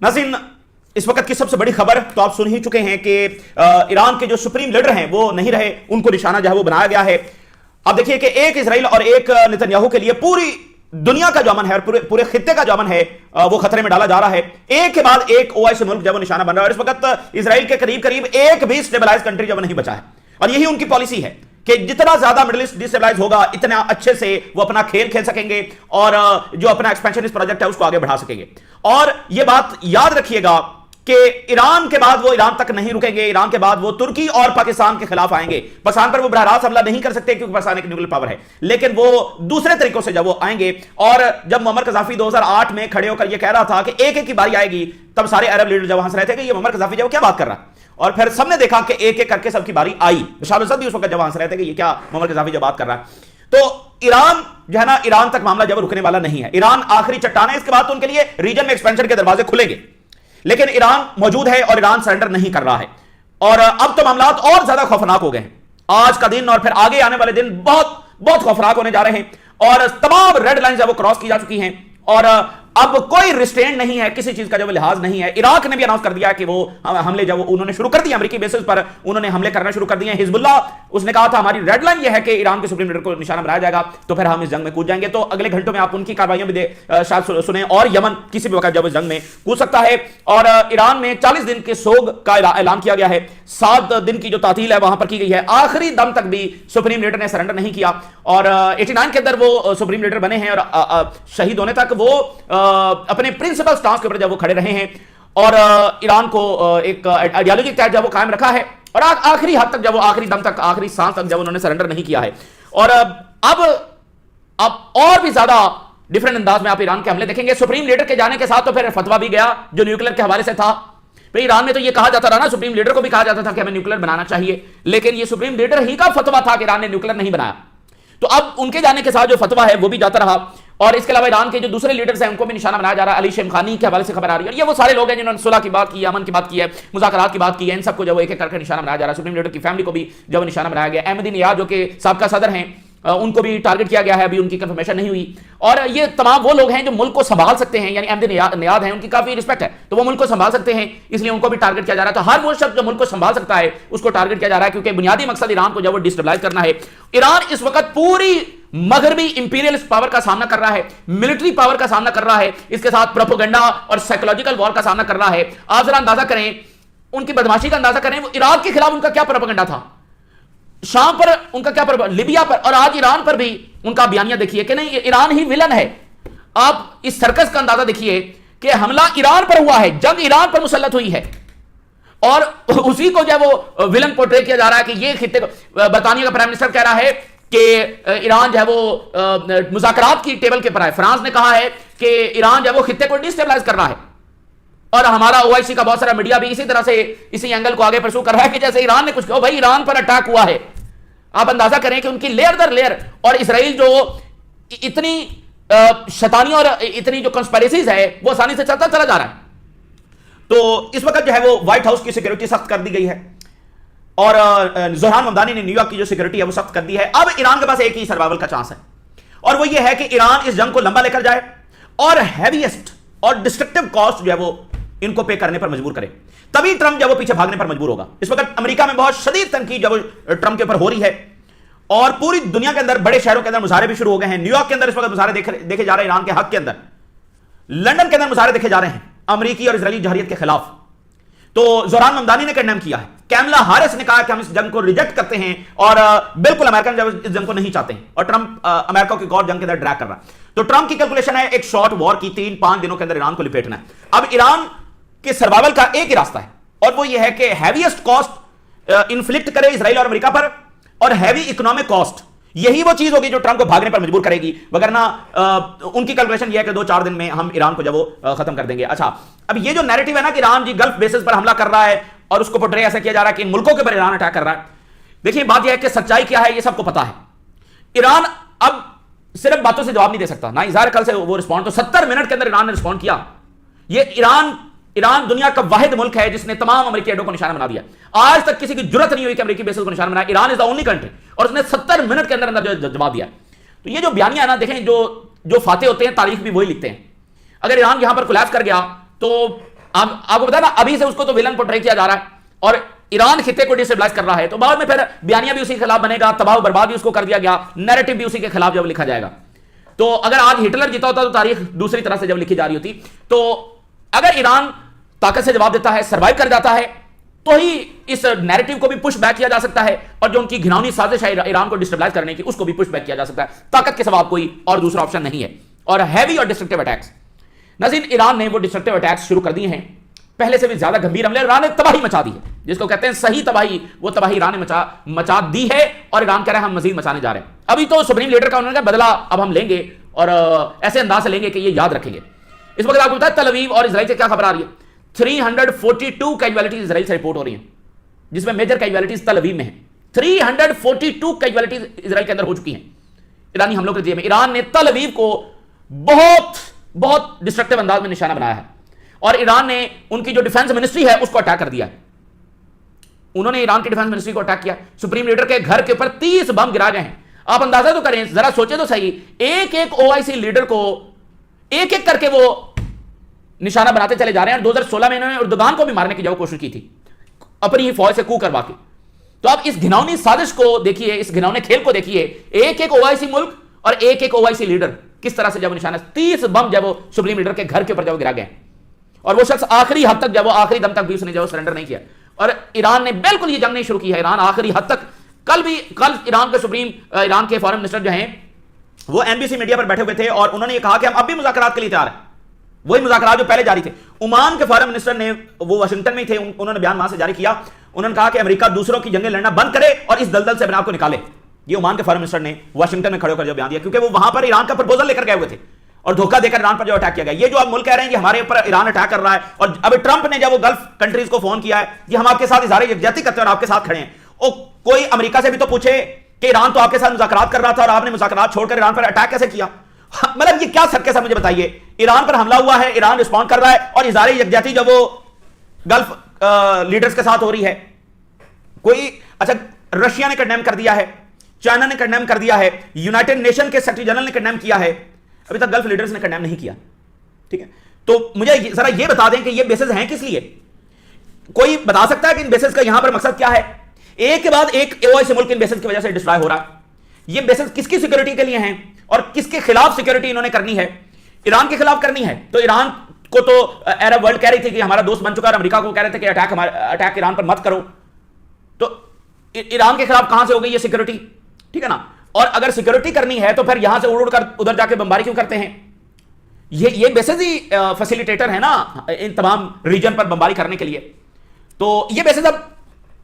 नाज़रीन, इस वक्त की सबसे बड़ी खबर तो आप सुन ही चुके हैं कि ईरान के जो सुप्रीम लीडर हैं वो नहीं रहे, उनको निशाना जो है वो बनाया गया है। अब देखिए कि एक इजराइल और एक नेतन्याहू के लिए पूरी दुनिया का जो अमन है और पूरे खित्ते का जो अमन है वो खतरे में डाला जा रहा है। एक के बाद एक ओआईसी मुल्क जब वो निशाना बन रहा है और इस वक्त इजराइल के करीब करीब एक भी स्टेबलाइज कंट्री जब नहीं बचा है और यही उनकी पॉलिसी है कि जितना ज्यादा मिडिल ईस्ट डिस्टेबलाइज होगा इतना अच्छे से वो अपना खेल खेल सकेंगे और जो अपना एक्सपेंशनिस्ट प्रोजेक्ट है उसको आगे बढ़ा सकेंगे। और ये बात याद रखिएगा कि ईरान के बाद वो ईरान तक नहीं रुकेंगे, ईरान के बाद वो तुर्की और पाकिस्तान के खिलाफ आएंगे। पाकिस्तान पर वो बराह रास्त हमला नहीं कर सकते क्योंकि पाकिस्तान एक न्यूक्लियर पावर है, लेकिन वो दूसरे तरीकों से जब वो आएंगे। और जब मुअम्मर कज़ाफ़ी 2008 में खड़े होकर ये कह रहा था कि एक एक की बारी आएगी, तब सारे अरब लीडर जब हंस रहे थे कि ये मुअम्मर कज़ाफ़ी जब क्या बात कर रहा है, और फिर सबने देखा कि एक एक करके सबकी बारी आई। बशार अल-असद भी उस वक्त जब हंस रहे थे कि ये क्या मुअम्मर कज़ाफ़ी जब बात कर रहा है। तो ईरान जो है ना, ईरान तक मामला जब रुकने वाला नहीं है। ईरान आखिरी चट्टान है, इसके बाद तो उनके लिए रीजन में एक्सपेंशन के दरवाजे खुलेंगे, लेकिन ईरान मौजूद है और ईरान सरेंडर नहीं कर रहा है। और अब तो मामला और ज्यादा खौफनाक हो गए हैं। आज का दिन और फिर आगे आने वाले दिन बहुत बहुत खौफनाक होने जा रहे हैं और तमाम रेड लाइन वो क्रॉस की जा चुकी हैं और अब कोई रिस्ट्रेंट नहीं है, किसी चीज का जो लिहाज नहीं है। इराक ने भी अनाउंस कर दिया कि वो हमले जब उन्होंने शुरू कर दिए अमेरिकी बेसिस पर, उन्होंने हमले करना शुरू कर दिए। हिजबुल्लाह उसने कहा था हमारी रेड लाइन ये है कि ईरान के सुप्रीम लीडर को निशाना बनाया जाएगा तो फिर हम इस जंग में कूद जाएंगे। तो अगले घंटों में आप उनकी कार्रवाइयां भी शायद सुने और यमन किसी भी वक्त जब इस जंग में कूद सकता है। और ईरान में 40 दिन के सोग का ऐलान किया गया है, 7 दिन की जो तातील है वहां पर की गई है। आखिरी दम तक भी सुप्रीम लीडर ने सरेंडर नहीं किया और 89 के अंदर वो सुप्रीम लीडर बने हैं और शहीद होने तक वो अपने प्रिंसिपल स्टांस के ऊपर जब वो खड़े रहे हैं और ईरान को एक आइडियोलॉजी के तहत जब वो कायम रखा है और आखिरी हद तक जब वो आखिरी दम तक आखिरी सांस तक जब उन्होंने सरेंडर नहीं किया है। और अब और भी ज्यादा डिफरेंट अंदाज में आप ईरान के हमले देखेंगे। सुप्रीम लीडर के जाने के साथ तो फिर फतवा भी गया जो न्यूक्लियर के हवाले से था। तो ईरान में तो ये कहा जाता रहा ना, सुप्रीम लीडर को भी कहा जाता था कि हमें न्यूक्लियर बनाना चाहिए, लेकिन ये सुप्रीम लीडर ही का फतवा था कि ईरान ने न्यूक्लियर नहीं बनाया। तो अब उनके जाने के साथ जो फतवा है वो भी जाता रहा और इसके अलावा ईरान के जो दूसरे लीडर्स हैं उनको भी निशाना बनाया जा रहा है। अली शेमखानी के हवाले से खबर आ रही है और ये वो सारे लोग हैं जिन्होंने सुलह की बात की है, अमन की बात की है, मुज़ाकरात की बात की है। इन सबको जब एक एक करके निशाना बनाया जा रहा है। सुप्रीम लीडर की फैमिली को भी जब निशाना बनाया गया। अहमदी नियाज जो कि साबका सदर हैं उनको भी टारगेट किया गया है, अभी उनकी कंफर्मेशन नहीं हुई। और ये तमाम वो लोग हैं जो मुल्क को संभाल सकते हैं, यानी अहमदी नियाद हैं, उनकी काफी रिस्पेक्ट है तो वो मुल्क को संभाल सकते हैं, इसलिए उनको भी टारगेट किया जा रहा है। तो हर वो शख्स जो मुल्क को संभाल सकता है उसको टारगेट किया जा रहा है क्योंकि बुनियादी मकसद ईरान को जब वो डिस्टेबलाइज करना है। ईरान इस वक्त पूरी मगरबी इंपीरियलिस्ट पावर का सामना कर रहा है, मिलिट्री पावर का सामना कर रहा है, इसके साथ प्रोपेगेंडा और साइकोलॉजिकल वॉर का सामना कर रहा है। आप जरा अंदाजा करें, उनकी बदमाशी का अंदाजा करें, वो इराक के खिलाफ उनका क्या प्रोपेगेंडा था, शाम पर उनका क्या प्रोपेगेंडा, लिबिया पर, और आज ईरान पर भी उनका बयानिया देखिए कि नहीं ईरान ही विलन है। आप इस सर्कस का अंदाजा देखिए कि हमला ईरान पर हुआ है, जंग ईरान पर मुसल्लत हुई है और उसी को जब वो विलन पोर्ट्रे किया जा रहा है कि ये खित्ते को, बरतानिया का प्राइम मिनिस्टर कह रहा है कि ईरान जो है वो मुज़ाकरात की टेबल के ऊपर है। फ्रांस ने कहा है कि ईरान जो है वो खित्ते को डिस्टेबलाइज कर रहा है और हमारा ओआईसी का बहुत सारा मीडिया भी इसी तरह से इसी एंगल को आगे परसू कर रहा है कि जैसे ईरान ने कुछ कहा, भाई ईरान पर अटैक हुआ है। आप अंदाजा करें कि उनकी लेयर दर लेयर और इसराइल जो इतनी शैतानी और इतनी जो कंस्पिरेसीज है वो आसानी से चलता चला जा रहा है। तो इस वक्त जो है वो व्हाइट हाउस की सिक्योरिटी सख्त कर दी गई है और ज़ोहरान ममदानी ने न्यूयॉर्क की जो सिक्योरिटी है वो सख्त कर दी है। अब ईरान के पास एक ही सर्वाइवल का चांस है और वो ये है कि ईरान इस जंग को लंबा लेकर जाए और हैवीएस्ट और डिस्ट्रक्टिव कॉस्ट जो है वो इनको पे करने पर मजबूर करे, तभी ट्रंप जब वो पीछे भागने पर मजबूर होगा। इस वक्त अमेरिका में बहुत शदीद तनकीद जब ट्रंप के ऊपर हो रही है और पूरी दुनिया के अंदर बड़े शहरों के अंदर मुजाहरे भी शुरू हो गए हैं। न्यूयॉर्क के अंदर इस वक्त मुजाहरे देखे जा रहे हैं ईरान के हक के अंदर, लंदन के अंदर मुजाहरे देखे जा रहे हैं अमेरिकी और इजरायली जहरियत के खिलाफ। तो ज़ोहरान ममदानी ने कंडेम किया है, कैमला हारिस ने कहा कि हम इस जंग को रिजेक्ट करते हैं और बिल्कुल अमेरिकन जब इस जंग को नहीं चाहते हैं और ट्रंप अमेरिका को एक और जंग के अंदर ड्रैग कर रहा है। तो ट्रंप की कैलकुलेशन है एक शॉर्ट वॉर की 3-5 दिनों के अंदर ईरान को लिपेटना है। अब ईरान के सर्वाइवल का एक ही रास्ता है और वो ये है कि हैवीएस्ट कॉस्ट इन्फ्लिक्ट करे इजराइल और अमेरिका पर और हैवी इकोनॉमिक कॉस्ट, यही वो चीज होगी जो ट्रंप को भागने पर मजबूर करेगी। वगरना उनकी कैलकुलेशन यह है कि 2-4 दिन में हम ईरान को जब वो खत्म कर देंगे। अच्छा, अब ये जो नैरेटिव है ना कि ईरान जी गल्फ बेसिस पर हमला कर रहा है और उसको पोर्ट्रे ऐसा किया जा रहा है कि इन मुल्कों के ऊपर ईरान अटैक कर रहा है। देखिए बात यह है कि सच्चाई क्या है ये सबको पता है। ईरान अब सिर्फ बातों से जवाब नहीं दे सकता, ना इज़हार कल से वो रिस्पॉन्ड, तो 70 मिनट के अंदर ईरान ने रिस्पॉन्ड किया। ये ईरान दुनिया का वाहिद मुल्क है जिसने तमाम अमेरिकी अड्डों को निशाना बना दिया। आज तक किसी की जरूरत नहीं हुई कि अमेरिकी बेसिस को निशाना बनाए, Iran is the only country और उसने 70 मिनट के अंदर अंदर जवाब दिया। तो ये जो बयानिया है ना, देखें जो फाते होते हैं तारीख भी वही लिखते हैं। अगर ईरान यहां पर कोलैप्स कर गया तो आप आपको पता ना, अभी से उसको तो विलन पोर्ट्रे किया जा रहा है और ईरान खिते को डिस्टेबलाइज कर रहा है, तो बाद में फिर बयानिया भी उसी के खिलाफ बनेगा, तबाह बर्बाद भी उसको कर दिया गया, नैरेटिव भी उसी के खिलाफ जब लिखा जाएगा। तो अगर आज हिटलर जीता होता तो तारीख दूसरी तरह से जब लिखी जा रही होती। तो अगर ईरान ताकत से जवाब देता है, सर्वाइव कर जाता है, तो ही इस नैरेटिव को भी पुश बैक किया जा सकता है और जो उनकी घिनौनी साजिश है ईरान को डिस्टेबलाइज करने की, उसको भी पुश बैक किया जा सकता है। ताकत के सिवा कोई और दूसरा ऑप्शन नहीं है। और हैवी और डिस्ट्रक्टिव अटैक्स, नाज़रीन ईरान ने वो डिस्ट्रक्टिव अटैक्स शुरू कर दिए हैं, पहले से भी ज्यादा गंभीर हमले। ईरान ने तबाही मचा दी है, जिसको कहते हैं सही तबाही, वो तबाही ईरान ने मचा दी है और ईरान कह रहा है हम मजीद मचाने जा रहे हैं। अभी तो सुप्रीम लीडर का उन्होंने कहा बदला अब हम लेंगे और ऐसे अंदाज से लेंगे कि ये याद रखेंगे। इस वक्त आपको पता है तल अवीव और इजराइल से क्या खबर आ रही है? 342 कैजुअलिटीज इजराइल से रिपोर्ट हो रही है, जिसमें मेजर कैजुअलिटीज तल अवीव में है। 342 कैजुअलिटीज इजराइल के अंदर हो चुकी हैं ईरानी हमलों के नतीजे में। ईरान ने तल अवीव को बहुत डिस्ट्रक्टिव अंदाज में निशाना बनाया है और ईरान ने उनकी जो डिफेंस मिनिस्ट्री है उसको अटैक कर दिया है। उन्होंने ईरान की डिफेंस मिनिस्ट्री को अटैक किया। सुप्रीम लीडर के घर के ऊपर 30 बम गिरा गए हैं। आप अंदाजा तो करें, जरा सोचे तो सही, एक एक ओआईसी लीडर को एक एक करके वो निशाना बनाते चले जा रहे हैं। 2016 में इन्होंने उर्दुगान को भी मारने की जो कोशिश की थी अपनी ही फौज से कू करवा के। तो आप इस घिनौनी साजिश को देखिए, इस घिनौने खेल को देखिए। एक एक ओआईसी मुल्क और एक एक ओआईसी लीडर किस तरह से जब निशाना, 30 बम जब वो सुप्रीम लीडर के घर के ऊपर जब गिरा गए और वो शख्स आखिरी हद तक, जब वो आखिरी दम तक भी उसने जब सरेंडर नहीं किया और ईरान ने बिल्कुल ये जंग नहीं शुरू की है। ईरान आखिरी हद तक, कल ईरान के फॉरेन मिनिस्टर जो हैं वो एनबीसी मीडिया पर बैठे हुए थे और उन्होंने कहा कि हम अब भी मुज़ाकरात के लिए तैयार हैं। वही मुज़ाकरात जो पहले जारी थे। ओमान के फॉरेन मिनिस्टर ने, वो वाशिंगटन में थे, उन्होंने बयान वहां से जारी किया। उन्होंने कहा कि अमेरिका दूसरों की जंगें लड़ना बंद करे और इस दलदल से अपने आप को निकाले। ये ओमान के फॉरेन मिनिस्टर ने वाशिंगटन में खड़े होकर जो बयान दिया, क्योंकि वो वहां पर ईरान का प्रपोजल लेकर गए हुए थे और धोखा देकर ईरान पर जो अटैक किया गया। ये जो आप मुल्क कह रहे हैं कि हमारे ऊपर ईरान अटैक कर रहा है, और अब ट्रंप ने जब वो गल्फ कंट्रीज को फोन किया है कि हम आपके साथ इज़हार यकजहती करते हैं और आपके साथ खड़े हैं, और कोई अमेरिका से भी तो पूछे कि ईरान तो आपके साथ मुज़ाकरात कर रहा था और आपने मुज़ाकरात छोड़कर ईरान पर अटैक कैसे किया? मतलब ये क्या सर्कस है, मुझे बताइए। ईरान पर हमला हुआ है, ईरान रिस्पॉन्ड कर रहा है और इज़हार यकजहती जब वो गल्फ लीडर्स के साथ हो रही है कोई, अच्छा रशिया ने कंडेम कर दिया है, चाइना ने कंडेम कर दिया है, यूनाइटेड नेशन के सेक्रेटरी जनरल ने कंडेम किया है, अभी तक गल्फ लीडर्स ने कंडेम नहीं किया। ठीक है, तो मुझे जरा ये बता दें कि ये बेसिस हैं किस लिए? कोई बता सकता है कि इन बेसिस का यहां पर मकसद क्या है? एक के बाद एक ओआईसी मुल्क इन बेसिस की वजह से डिस्ट्रॉय हो रहा है। ये बेसिस किसकी सिक्योरिटी के लिए हैं और किसके खिलाफ सिक्योरिटी इन्होंने करनी है? ईरान के खिलाफ करनी है। तो ईरान को तो अरब वर्ल्ड कह रही थी कि हमारा दोस्त बन चुका है, अमेरिका को कह रहे थे कि अटैक ईरान पर मत करो। तो ईरान के खिलाफ कहां से हो गई ये सिक्योरिटी? ठीक है ना। और अगर सिक्योरिटी करनी है तो फिर यहां से उड़ उड़ कर उधर जाके बमबारी क्यों करते हैं? ये बेसिस ही फैसिलिटेटर है ना इन तमाम रीजन पर बमबारी करने के लिए। तो ये बेसिस, अब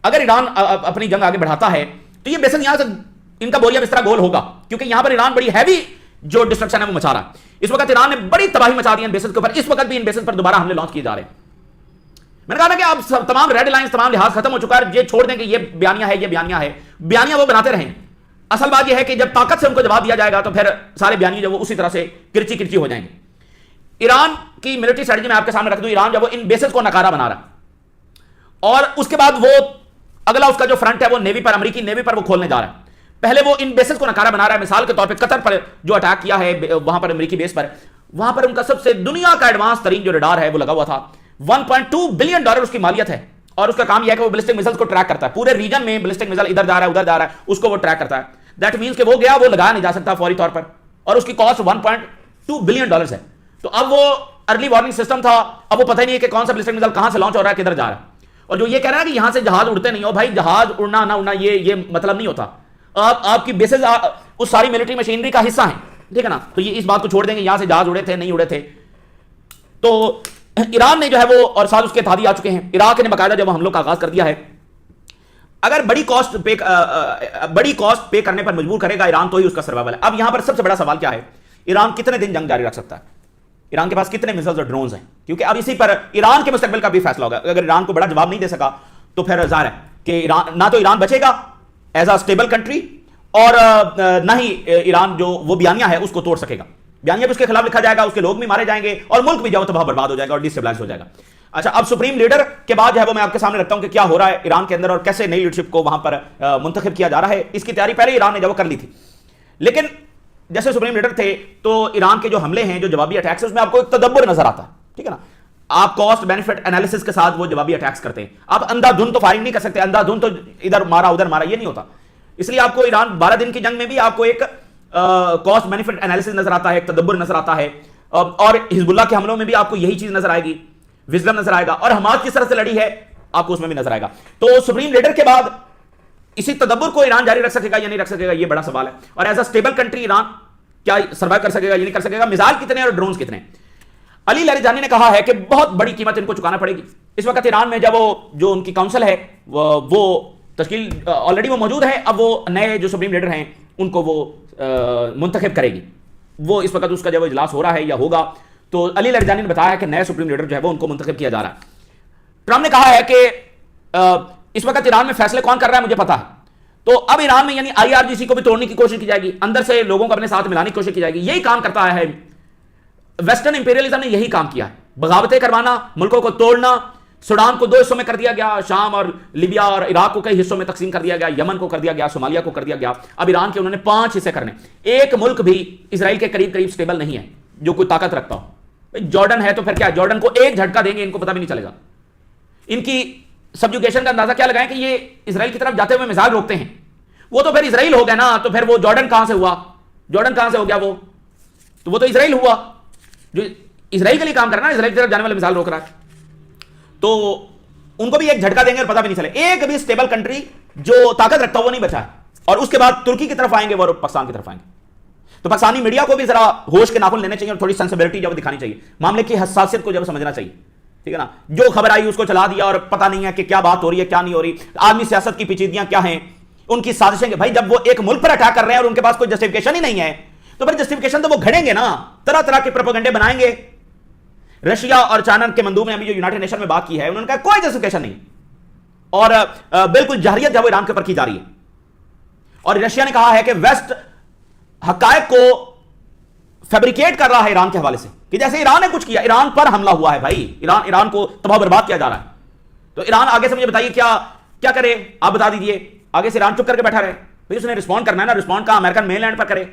अगर ईरान अपनी जंग आगे बढ़ाता है तो ये बेसिस यहां से इनका बोरिया बिस्तरा गोल होगा, क्योंकि यहां पर ईरान बड़ी हैवी जो डिस्ट्रक्शन है वो मचा रहा है। इस वक्त ईरान ने बड़ी तबाही मचा दी इन बेसिस के ऊपर। इस वक्त भी इन बेसिस पर दोबारा हमले लॉन्च किए जा रहे हैं। मैंने कहा ना कि अब तमाम रेड लाइंस, तमाम लिहाज खत्म हो चुका है। ये छोड़ दें कि ये बयानिया है, ये बयानिया है, बयानिया वो बनाते रहें। असल बात यह है कि जब ताकत से उनको जवाब दिया जाएगा तो फिर सारे बयानी जो वो उसी तरह से किरची किरची हो जाएंगे। ईरान की मिलिट्री स्ट्रेटजी में आपके सामने रख दूं, ईरान जब वो इन बेसिस को नकारा बना रहा है और उसके बाद वो अगला उसका जो फ्रंट है वो नेवी पर, अमेरिकी नेवी पर वो खोलने जा रहा है। पहले वो इन बेसिस को नकारा बना रहा है। मिसाल के तौर पर कतर पर जो अटैक किया है वहां पर अमेरिकी बेस पर, वहां पर उनका सबसे दुनिया का एडवांस तरीन जो रडार है वो लगा हुआ था। $1.2 बिलियन उसकी मालियत है और उसका काम यह है कि वो बैलिस्टिक मिसाइल्स को ट्रैक करता है। पूरे रीजन में बैलिस्टिक मिसाइल इधर जा रहा है, उधर जा रहा है, उसको वो ट्रैक करता है। दैट मींस कि वो गया, वो लगाया नहीं जा सकता फौरी तौर पर, और उसकी कॉस्ट $1.2 बिलियन है। तो अब वो अर्ली वार्निंग सिस्टम था, अब वो पता ही नहीं है कि कौन सा बैलिस्टिक मिसाइल कहां से लॉन्च हो रहा है, किधर जा रहा है। और जो ये कह रहा है कि यहां से जहाज उड़ते नहीं हो, भाई जहाज उड़ना ना उड़ना ये मतलब नहीं होता। आपकी बेसिस उस सारी मिलिट्री मशीनरी का हिस्सा है, ठीक है ना। तो ये इस बात को छोड़ देंगे यहां से जहाज उड़े थे नहीं उड़े थे। तो ईरान ने जो है वो, और साथ उसके इत्तेहादी आ चुके हैं, इराक ने बाकायदा जब हमलों का आगाज कर दिया है। अगर बड़ी कॉस्ट पे करने पर मजबूर करेगा ईरान तो ही उसका सर्वाइवल है। अब यहां पर सबसे बड़ा सवाल क्या है, ईरान कितने दिन जंग जारी रख सकता है, ईरान के पास कितने मिसाइल्स और ड्रोन्स हैं, क्योंकि अब इसी पर ईरान के मुस्तकबिल का भी फैसला होगा। अगर ईरान को बड़ा जवाब नहीं दे सका तो फिर जाहिर है कि ईरान ना तो ईरान बचेगा एज अ स्टेबल कंट्री, और ना ही ईरान जो वो बयानिया है उसको तोड़ सकेगा। बयानिया भी उसके खिलाफ लिखा जाएगा, उसके लोग भी मारे जाएंगे और मुल्क भी जो तबाह बर्बाद हो जाएगा और डिस्टेबलाइज हो जाएगा। अच्छा, अब सुप्रीम लीडर के बाद जो है वो मैं आपके सामने रखता हूं कि क्या हो रहा है ईरान के अंदर और कैसे नई लीडरशिप को वहां पर मुंतखब किया जा रहा है। इसकी तैयारी पहले ईरान ने जब कर ली थी, लेकिन जैसे सुप्रीम लीडर थे तो ईरान के जो हमले हैं, जो जवाबी अटैक्स है, उसमें आपको एक तदब्बर नजर आता है, ठीक है ना। आप कॉस्ट बेनिफिट एनालिसिस के साथ वो जवाबी अटैक्स करते हैं। आप अंधाधुंध तो फायरिंग नहीं कर सकते, अंधाधुंध तो इधर मारा उधर मारा, ये नहीं होता। इसलिए आपको ईरान 12 दिन की जंग में भी आपको एक कॉस्ट बेनिफिट एनालिसिस नजर आता है, एक तदब्बर नजर आता है, और हिजबुल्लाह के हमलों में भी आपको यही चीज नजर आएगी, विजडम नजर आएगा, और हमास किस तरह से लड़ी है आपको उसमें भी नजर आएगा। तो सुप्रीम लीडर के बाद इसी तदब्बर को ईरान जारी रख सकेगा या नहीं रख सकेगा, यह बड़ा सवाल है। और as a stable country Iran क्या सर्वाइव कर सकेगा, ये नहीं कर सकेगा। मिसाइल कितने और ड्रोन्स कितने। अली लरिजानी ने कहा है कि बहुत बड़ी कीमत इनको चुकाना पड़ेगी। इस वक्त ईरान में जब वो जो उनकी काउंसिल है वो तश्कील ऑलरेडी वो मौजूद है, अब वो नए जो सुप्रीम लीडर हैं उनको वो मुंतखब करेगी। वो इस वक्त उसका जब इजलास हो रहा है या होगा, तो अली लरिजानी ने बताया कि नए सुप्रीम लीडर जो है वो उनको मुंतखब किया जा रहा है। ट्रंप ने कहा है कि इस वक्त ईरान में फैसले कौन कर रहा है मुझे पता है, तो अब ईरान में यानी IRGC को भी तोड़ने की कोशिश की जाएगी, अंदर से लोगों को अपने साथ मिलाने की कोशिश की जाएगी। यही काम करता है वेस्टर्न इंपीरियलिज्म ने, यही काम किया है, बगावतें करवाना, मुल्कों को तोड़ना। सूडान को 2 हिस्सों में कर दिया गया, शाम और लिबिया और इराक को कई हिस्सों में तकसीम कर दिया गया, यमन को कर दिया गया, सोमालिया को कर दिया गया। अब ईरान के उन्होंने 5 हिस्से करने। एक मुल्क भी इजराइल के करीब करीब स्टेबल नहीं है जो कोई ताकत रखता हो। जॉर्डन है तो फिर क्या, जॉर्डन को एक झटका देंगे इनको पता भी नहीं चलेगा। इनकी सब्जुगेशन का अंदाजा क्या लगाएं कि ये इजराइल की तरफ जाते हुए मिसाइल रोकते हैं, वो तो फिर इजराइल हो गया ना, तो फिर वो जॉर्डन कहां से हुआ, जॉर्डन कहां से हो गया, वो तो इजराइल हुआ जो इजराइल के लिए काम कर रहा है, इजराइल की तरफ जाने वाले मिसाइल रोक रहा है। तो उनको भी एक झटका देंगे और पता भी नहीं चले। एक भी स्टेबल कंट्री जो ताकत रखता हुआ नहीं बचा है। और उसके बाद तुर्की की तरफ आएंगे और पाकिस्तान की तरफ आएंगे। तो पाकिस्तानी मीडिया को भी जरा होश के नाखून लेने चाहिए और थोड़ी सेंसिबिलिटी जब दिखानी चाहिए, मामले की हसासियत को जब समझना चाहिए, ठीक है ना। जो खबर आई उसको चला दिया और पता नहीं है कि क्या बात हो रही है क्या नहीं हो रही, आदमी सियासत की पेचीदगियां क्या हैं, उनकी साजिशें। भाई जब वो एक मुल्क पर अटैक कर रहे हैं और उनके पास कोई जस्टिफिकेशन ही नहीं है, तो फिर जस्टिफिकेशन तो वो घड़ेंगे ना, तरह तरह के प्रोपेगेंडे बनाएंगे। रशिया और चाइना के मंदूब ने अभी जो यूनाइटेड नेशन में बात की है, उन्होंने कहा कोई जस्टिफिकेशन नहीं, और बिल्कुल जहरियत जब ईरान के ऊपर की जा रही है। और रशिया ने कहा है कि वेस्ट हकायक को फैब्रिकेट कर रहा है ईरान के हवाले से, कि जैसे ईरान ने कुछ किया, ईरान पर हमला हुआ है भाई, ईरान को तबाह बर्बाद किया जा रहा है। तो ईरान आगे से मुझे बताइए क्या क्या करे, आप बता दीजिए। आगे से ईरान चुप करके बैठा रहे, फिर उसने रिस्पॉन्ड करना है ना, रिस्पॉन्ड का अमेरिकन मेनलैंड पर करे,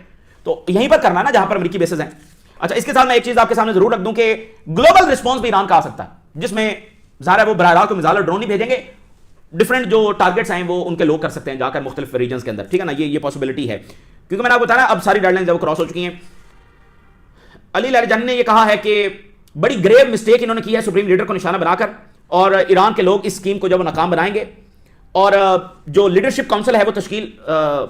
तो यहीं पर करना है ना जहां पर अमेरिकी बेसेस हैं। अच्छा, इसके साथ मैं एक चीज आपके सामने जरूर रख दूं कि ग्लोबल रिस्पॉन्स भी ईरान का आ सकता है, जिसमें ज़ाहिर है वो बराह रास्त मिसाइल और ड्रोन नहीं भेजेंगे, डिफरेंट जो टारगेट्स हैं वो उनके लोग कर सकते हैं जाकर मुख्तलिफ रीजन के अंदर, ठीक है ना। ये पॉसिबिलिटी है, क्योंकि मैंने आपको बताया अब सारी डेडलाइन जब क्रॉस हो चुकी हैं। अली लरिजानी ने यह कहा है कि बड़ी ग्रेव मिस्टेक इन्होंने की है सुप्रीम लीडर को निशाना बनाकर, और ईरान के लोग इस स्कीम को जब नाकाम बनाएंगे, और जो लीडरशिप काउंसिल है वो तश्कील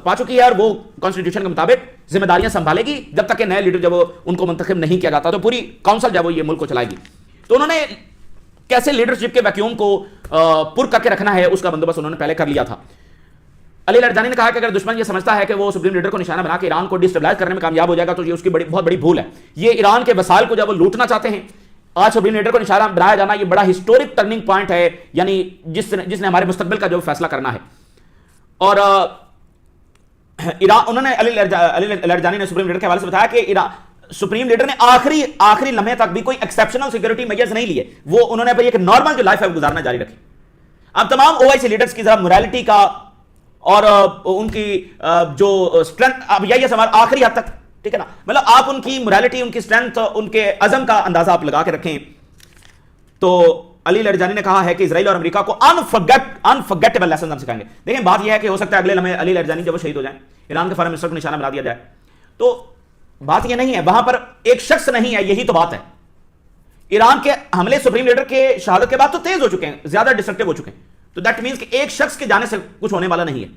पा चुकी है, और वो कॉन्स्टिट्यूशन के मुताबिक जिम्मेदारियां संभालेगी जब तक कि नए लीडर जब उनको मुंतखब नहीं किया जाता, तो पूरी काउंसिल जब वो ये मुल्क को चलाएगी। तो उन्होंने कैसे लीडरशिप के वैक्यूम को पुर करके रखना है उसका बंदोबस्त उन्होंने पहले कर लिया था। अली लरिजानी ने कहा कि अगर दुश्मन ये समझता है कि वो सुप्रीम लीडर को निशाना बना के ईरान को डिस्टेबलाइज करने में कामयाब हो जाएगा, तो ये उसकी बहुत बड़ी भूल है। ये ईरान के वसाइल को जब वो लूटना चाहते हैं, आज सुप्रीम लीडर को निशाना बनाया जाना ये बड़ा हिस्टोरिक टर्निंग पॉइंट है, यानी जिसने हमारे मुस्तकबिल का जो फैसला करना है। और ईरान, उन्होंने अली लरिजानी ने सुप्रीम लीडर के हवाले से बताया कि ईरान सुप्रीम लीडर ने आखिरी लम्हे तक भी कोई एक्सेप्शनल सिक्योरिटी मेजर्स नहीं लिए, वो उन्होंने एक नॉर्मल जो लाइफ है गुजारना जारी रखी। अब तमाम ओआईसी लीडर्स की जरा मोरालिटी का और उनकी जो स्ट्रेंथ, अब यही सवाल आखिरी हद तक, ठीक है ना, मतलब आप उनकी मोरालिटी, उनकी स्ट्रेंथ, उनके अज़म का अंदाजा आप लगा के रखें। तो अली लरिजानी ने कहा है कि इजराइल और अमेरिका को अनफॉरगेटेबल लेसन हम सिखाएंगे। देखिए बात यह है कि हो सकता है अगले लम्हे अली लरिजानी जब वो शहीद हो जाए, ईरान के फॉरेन मिनिस्टर को निशाना बना दिया जाए, तो बात यह नहीं है, वहां पर एक शख्स नहीं है, यही तो बात है। ईरान के हमले सुप्रीम लीडर के शहादत के बाद तो तेज हो चुके हैं, ज्यादा डिस्ट्रक्टिव हो चुके हैं, तो दैट मीन्स कि एक शख्स के जाने से कुछ होने वाला नहीं है।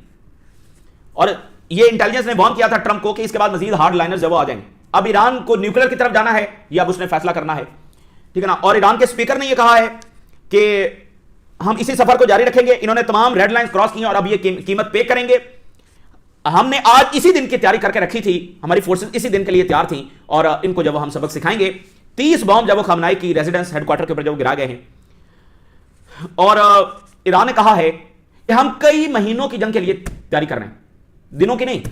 और ये इंटेलिजेंस ने वार्न किया था ट्रंप को कि इसके बाद मजीद हार्ड लाइनर्स जब वो आ जाएंगे। अब ईरान को न्यूक्लियर की तरफ जाना है या अब उसने फैसला करना है, ठीक है ना। और ईरान के स्पीकर ने यह कहा है कि हम इसी सफर को जारी रखेंगे, इन्होंने तमाम रेड लाइंस क्रॉस की और अब ये कीमत पे करेंगे। हमने आज इसी दिन की तैयारी करके रखी थी, हमारी फोर्सेस इसी दिन के लिए तैयार थी, और इनको जब हम सबक सिखाएंगे। 30 बॉम्ब जब वो खमनाई की रेजिडेंस हेडक्वार्टर के ऊपर जब गिरा गए हैं, और ईरान ने कहा है कि हम कई महीनों की जंग के लिए तैयारी कर रहे हैं, दिनों की नहीं,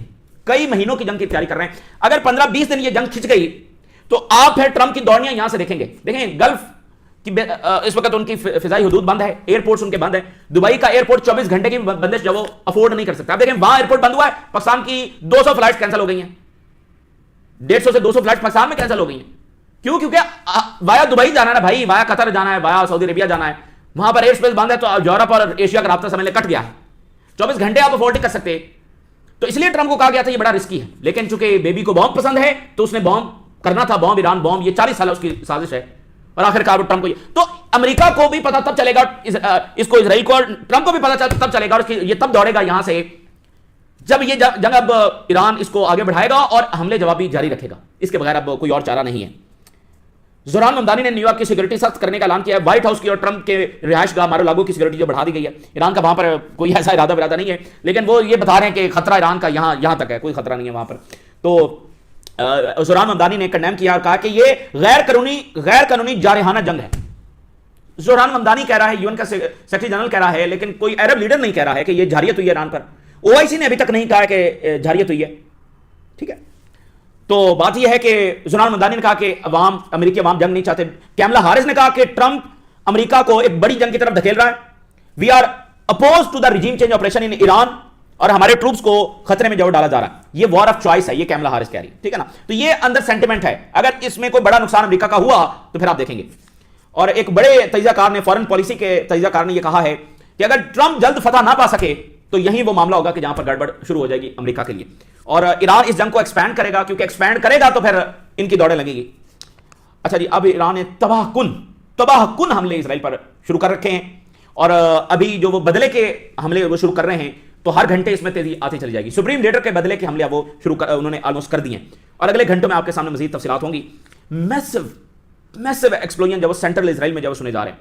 कई महीनों की जंग की तैयारी कर रहे हैं। अगर 15-20 दिन ये जंग खिंच गई तो आप फिर ट्रंप की दौड़ियां यहां से देखेंगे। देखें गल्फ की इस वक्त उनकी फिजाई हदूद बंद है, एयरपोर्ट्स उनके बंद है। दुबई का एयरपोर्ट 24 घंटे की बंदिश जब वो अफोर्ड नहीं कर सकता। आप देखें वहां एयरपोर्ट बंद हुआ है, पाकिस्तान की 200 फ्लाइट कैंसिल हो गई हैं, 150 से 200 फ्लाइट पाकिस्तान में कैंसिल हो गई हैं। क्यों? क्योंकि वाया दुबई जाना है ना भाई, वाया कतर जाना है, वाया सऊदी अरेबिया जाना है, वहां पर एयर स्पेस बंद है, तो यूरोप और एशिया का रास्ता समय कट गया है। 24 घंटे आप अफोर्ड नहीं कर सकते। तो इसलिए ट्रंप को कहा गया था ये बड़ा रिस्की है, लेकिन चूंकि बेबी को बॉम्ब पसंद है तो उसने बॉम्ब करना था, बॉम्ब, ईरान बॉम्ब, ये 40 साल उसकी साजिश है, और आखिरकार ट्रंप को तो अमेरिका को भी पता तब चलेगा, इसको इजराइल को, और ट्रंप को भी पता तब चलेगा, और ये तब दौड़ेगा यहां से जब ये जंग अब ईरान इसको आगे बढ़ाएगा और हमले जवाबी जारी रखेगा। इसके बगैर अब कोई और चारा नहीं है। जोरान ममदानी ने न्यूयॉर्क की सिक्योरिटी सख्त करने का ऐलान किया है। व्हाइट हाउस की और ट्रंप के रिहायशगाह मारो लागो की सिक्योरिटी जो बढ़ा दी गई है। ईरान का वहां पर कोई ऐसा इरादा नहीं है, लेकिन वो ये बता रहे हैं कि खतरा ईरान का यहां तक है, कोई खतरा नहीं है वहां पर। तो जोरान ममदानी ने कंडेम किया और कहा कि ये गैर कानूनी जारहाना जंग है। जोरान ममदानी कह रहा है, यूएन का सेक्रेटरी जनरल कह रहा है, लेकिन कोई अरब लीडर नहीं कह रहा है कि ये जारियत हुई है ईरान पर। ओआईसी ने अभी तक नहीं कहा कि जारियत हुई है। ठीक है, तो बात यह है कि जोरान ममदानी ने कहा कि अमेरिकी अवाम जंग नहीं चाहते। कैमला हारिस ने कहा कि ट्रंप अमेरिका को एक बड़ी जंग की तरफ धकेल रहा है। We are oppose to the regime change operation in Iran, और हमारे ट्रूप्स को खतरे में जरूर डाला जा रहा है। ये वॉर ऑफ चॉइस है, ये कैमला हारिस कह रही है। ठीक है ना, तो ये अंदर सेंटिमेंट है। अगर इसमें कोई बड़ा नुकसान अमेरिका का हुआ तो फिर आप देखेंगे। और एक बड़े तज्ज़ियाकार ने, फॉरेन पॉलिसी के तज्ज़ियाकार ने यह कहा है कि अगर ट्रंप जल्द फतह ना पा सके तो यही वो मामला होगा कि जहां पर गड़बड़ शुरू हो जाएगी अमेरिका के लिए, और ईरान इस जंग को एक्सपैंड करेगा, क्योंकि एक्सपैंड करेगा तो फिर इनकी दौड़ें लगेगी। अच्छा जी, अब ईरान ने तबाहकुन हमले इसराइल पर शुरू कर रखे हैं, और अभी जो वो बदले के हमले वो शुरू कर रहे हैं, तो हर घंटे इसमें तेजी आती चली जाएगी। सुप्रीम लीडर के बदले के हमले वो उन्होंने ऑलमोस्ट कर दिए हैं, और अगले घंटों में आपके सामने मजीद तफसीलात होंगी। मैसिव एक्सप्लोजन जब वो सेंट्रल इसराइल में जब सुने जा रहे हैं,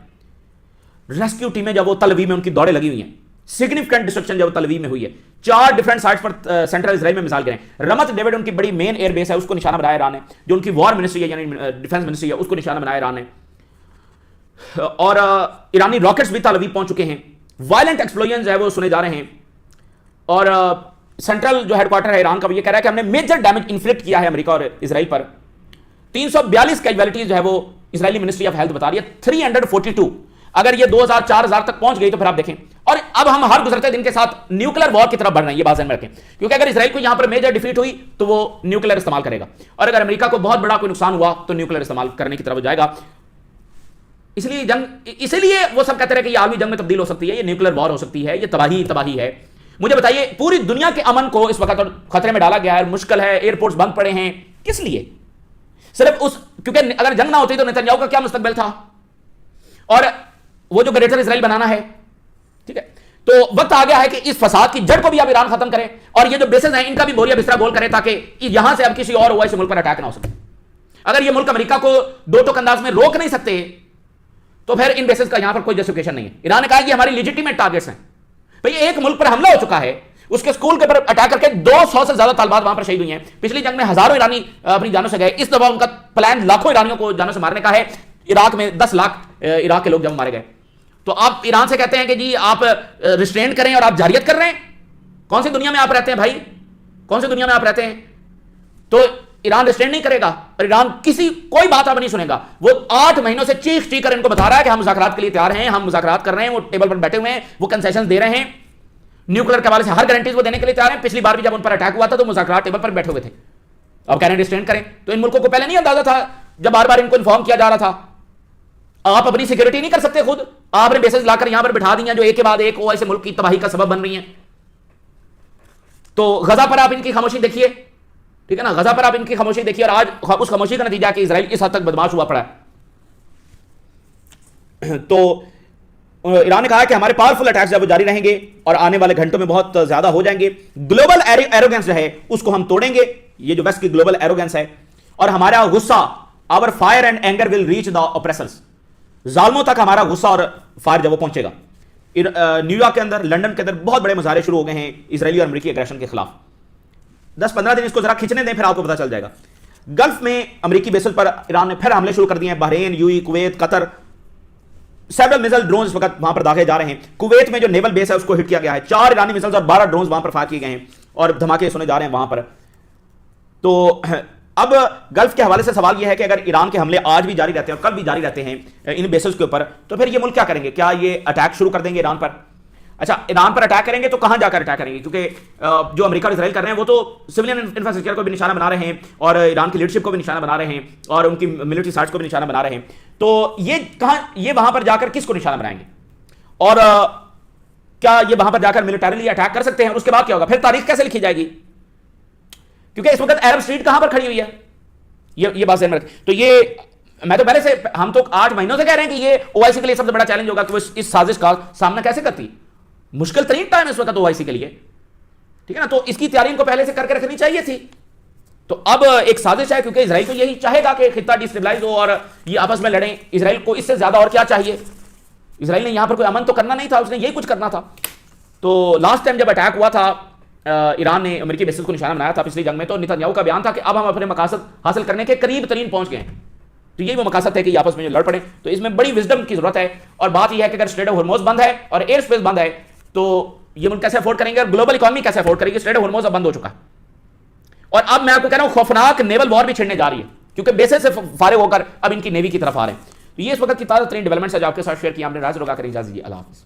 रेस्क्यू टीमें जब वो तलवीव में उनकी दौड़ें लगी हुई हैं, सिग्निफिकेंट डिस्ट्रक्शन जब तलवीव में हुई है। 4 डिफरेंट साइट्स पर सेंट्रल इसराइल में मिसाल करें, रमत डेविड उनकी बड़ी मेन एयर बेस है, उसको निशाना बनाया ईरान ने। जो उनकी वॉर मिनिस्ट्री है, यानी डिफेंस मिनिस्ट्री है, उसको निशाना बनाया ईरान ने। और ईरानी रॉकेट्स भी तलवीव पहुंच चुके हैं। वायलेंट एक्सप्लोजन है वो सुने जा रहे हैं, और सेंट्रल जो हेडक्वार्टर है ईरान का, ये कह रहा है कि हमने मेजर डैमेज इन्फ्लिक्ट किया है अमेरिका और इसराइल पर। 342 कैजुअलिटीज जो है वो इसराइली मिनिस्ट्री ऑफ हेल्थ बता रही है। 342, अगर ये 2000-4000 तक पहुंच गई तो फिर आप देखें। और अब हम हर गुजरते दिन के साथ न्यूक्लियर वॉर की तरफ बढ़ रहे हैं, ये बात ध्यान में रखें, क्योंकि अगर इसराइल को यहां पर मेजर डिफीट हुई तो वो न्यूक्लियर इस्तेमाल करेगा, और अगर अमेरिका को बहुत बड़ा कोई नुकसान हुआ तो न्यूक्लियर इस्तेमाल करने की तरफ जाएगा। इसलिए वो सब कहते रहे कि ये आलमी जंग में तब्दील हो सकती है, ये न्यूक्लियर वॉर हो सकती है, ये तबाही है। मुझे बताइए, पूरी दुनिया के अमन को इस वक्त खतरे में डाला गया है, मुश्किल है, एयरपोर्ट्स बंद पड़े हैं, किस लिए? सिर्फ क्योंकि अगर जंग ना होती तो नेतन्याहू का क्या मुस्तकबिल था, और वो जो ग्रेटर इसराइल बनाना है। ठीक है, तो वक्त आ गया है कि इस फसाद की जड़ को भी अब ईरान खत्म करे, और ये जो बेसेस हैं इनका भी बोरिया बिस्तरा गोल करे, ताकि यहां से अब किसी और ओआईसी मुल्क पर अटैक ना हो सके। अगर ये मुल्क अमेरिका को दो टोक अंदाज में रोक नहीं सकते तो फिर इन बेसेस का यहां पर कोई जस्टिफिकेशन नहीं है। ईरान ने कहा कि हमारी लेजिटिमेट टारगेट्स हैं। भाई एक मुल्क पर हमला हो चुका है, उसके स्कूल के ऊपर अटैक करके 200 से ज्यादा तालिबान वहां पर शहीद हुई हैं। पिछली जंग में हजारों ईरानी अपनी जानों से गए। इस दफा उनका प्लान लाखों ईरानियों को जानों से मारने का है। इराक में 10 लाख इराक के लोग जब मारे गए, तो आप ईरान से कहते हैं कि जी आप रिस्ट्रेन करें और आप जारियत कर रहे हैं। कौन सी दुनिया में आप रहते हैं भाई, कौन सी दुनिया में आप रहते हैं? तो ईरान रिस्ट्रेन नहीं करेगा, और ईरान कोई बात आप नहीं सुनेगा। वो 8 महीनों से चीख कर इनको बता रहा है कि हम मुज़ाकरात के लिए तैयार हैं, हम मुज़ाकरात कर रहे हैं, वो टेबल पर बैठे हुए हैं, वो कंसेशन दे रहे हैं, न्यूक्लियर के हवाले से हर गारंटीज वो देने के लिए तैयार हैं। पिछली बार भी जब उन पर अटैक हुआ था तो मुज़ाकरात टेबल पर बैठे हुए थे। अब कह रहे हैं रिस्ट्रेन करें, तो इन मुल्कों को पहले नहीं अंदाजा था, जब बार बार इनको इन्फॉर्म किया जा रहा था। आप अपनी सिक्योरिटी नहीं कर सकते खुद, आपने बेसेस लाकर यहां पर बिठा दी जो एक के बाद एक ऐसे मुल्क की तबाही का सबब बन रही हैं। तो गजा पर आप इनकी खामोशी देखिए, ठीक है ना, गजा पर आप इनकी खामोशी देखिए, और आज उस खामोशी का नतीजा कि इजराइल इस हद तक बदमाश हुआ पड़ा है। तो ईरान ने कहा कि हमारे पावरफुल अटैक्स जब जारी रहेंगे और आने वाले घंटों में बहुत ज्यादा हो जाएंगे। ग्लोबल एरोगेंस जो है उसको हम तोड़ेंगे, ये जो वेस्ट की ग्लोबल एरोगेंस है, और हमारा गुस्सा, our fire and anger will reach the oppressors, जालिमों तक हमारा गुस्सा और फायर जब वो पहुंचेगा। न्यूयॉर्क के अंदर, लंदन के अंदर बहुत बड़े मुजाहरे शुरू हो गए हैं इसराइली और अमेरिकी एग्रेशन के खिलाफ। 10-15 दिन इसको जरा खींचने दें, फिर आपको पता चल जाएगा। गल्फ में अमेरिकी बेसेस पर ईरान ने फिर हमले शुरू कर दिए हैं। Bahrain, UAE, Kuwait, Qatar, several missile drone इस वक्त वहां पर दागे जा रहे हैं। कुवैत में जो नेवल बेस है उसको हिट किया गया है। 4 ईरानी मिसाइल्स और 12 ड्रोन वहां पर फायर किए गए हैं, और धमाके सुने जा रहे हैं वहां पर। तो अब गल्फ के हवाले से सवाल यह है कि अगर ईरान के हमले आज भी जारी रहते हैं और कल भी जारी रहते हैं इन बेसेस के ऊपर, तो फिर ये मुल्क क्या करेंगे? क्या ये अटैक शुरू कर देंगे ईरान पर? अच्छा, ईरान पर अटैक करेंगे तो कहां जाकर अटैक करेंगे, क्योंकि जो अमेरिका और इजराइल कर रहे हैं वो तो सिविलियन इंफ्रास्ट्रक्चर को भी निशाना बना रहे हैं और ईरान की लीडरशिप को भी निशाना बना रहे हैं और उनकी मिलिट्री साइट्स को भी निशाना बना रहे हैं। तो ये वहां पर जाकर किसको निशाना बनाएंगे और क्या ये वहां पर जाकर मिलिटरीली अटैक कर सकते हैं? उसके बाद क्या होगा? फिर तारीख कैसे लिखी जाएगी? क्योंकि इस वक्त अरब स्ट्रीट कहां पर खड़ी हुई है, ये बात ध्यान में रखें। तो ये मैं तो पहले से, हम तो 8 महीनों से कह रहे हैं कि ये ओआईसी के लिए सबसे बड़ा चैलेंज होगा कि वो इस साजिश का सामना कैसे करती। मुश्किल तरीन टाइम इस वक्त ओआईसी के लिए, ठीक है ना। तो इसकी तैयारी इनको पहले से करके रखनी चाहिए थी। तो अब एक साजिश है, क्योंकि इजराइल तो यही चाहेगा कि खित्ता डिस्टेबलाइज हो और ये आपस में लड़ें। इजराइल को इससे ज्यादा और क्या चाहिए? इजराइल ने यहां पर कोई अमन तो करना नहीं था, उसने यही कुछ करना था। तो लास्ट टाइम जब अटैक हुआ था, ईरान ने अमेरिकी बेसिस को निशाना बनाया था पिछली जंग में, तो नेतन्याहू का बयान था कि अब हम अपने मकासद हासिल करने के करीब तरीन पहुंच गए हैं। तो यही वो मकासद है कि आपस में जो लड़ पड़े। तो इसमें बड़ी विजडम की जरूरत है। और बात यह है कि अगर स्ट्रेट ऑफ हॉर्मोज बंद है और एयर स्पेस बंद है तो ये मुल्क कैसे अफोर्ड करेंगे और ग्लोबल इकोनॉमी कैसे अफोर्ड करेगी? स्ट्रेट ऑफ हॉर्मोज अब बंद हो चुका है और अब मैं आपको कह रहा हूं खौफनाक नेवल वॉर भी छिड़ने जा रही है, क्योंकि बेसिस से फारिग होकर अब इनकी नेवी की तरफ आ रहे हैं। तो ये इस वक्त की ताजा तरीन डेवलपमेंट्स है जो आपके साथ शेयर किया हमने। राज रोगा करें, इजाजत दीजिए, अल्लाह हाफिज़।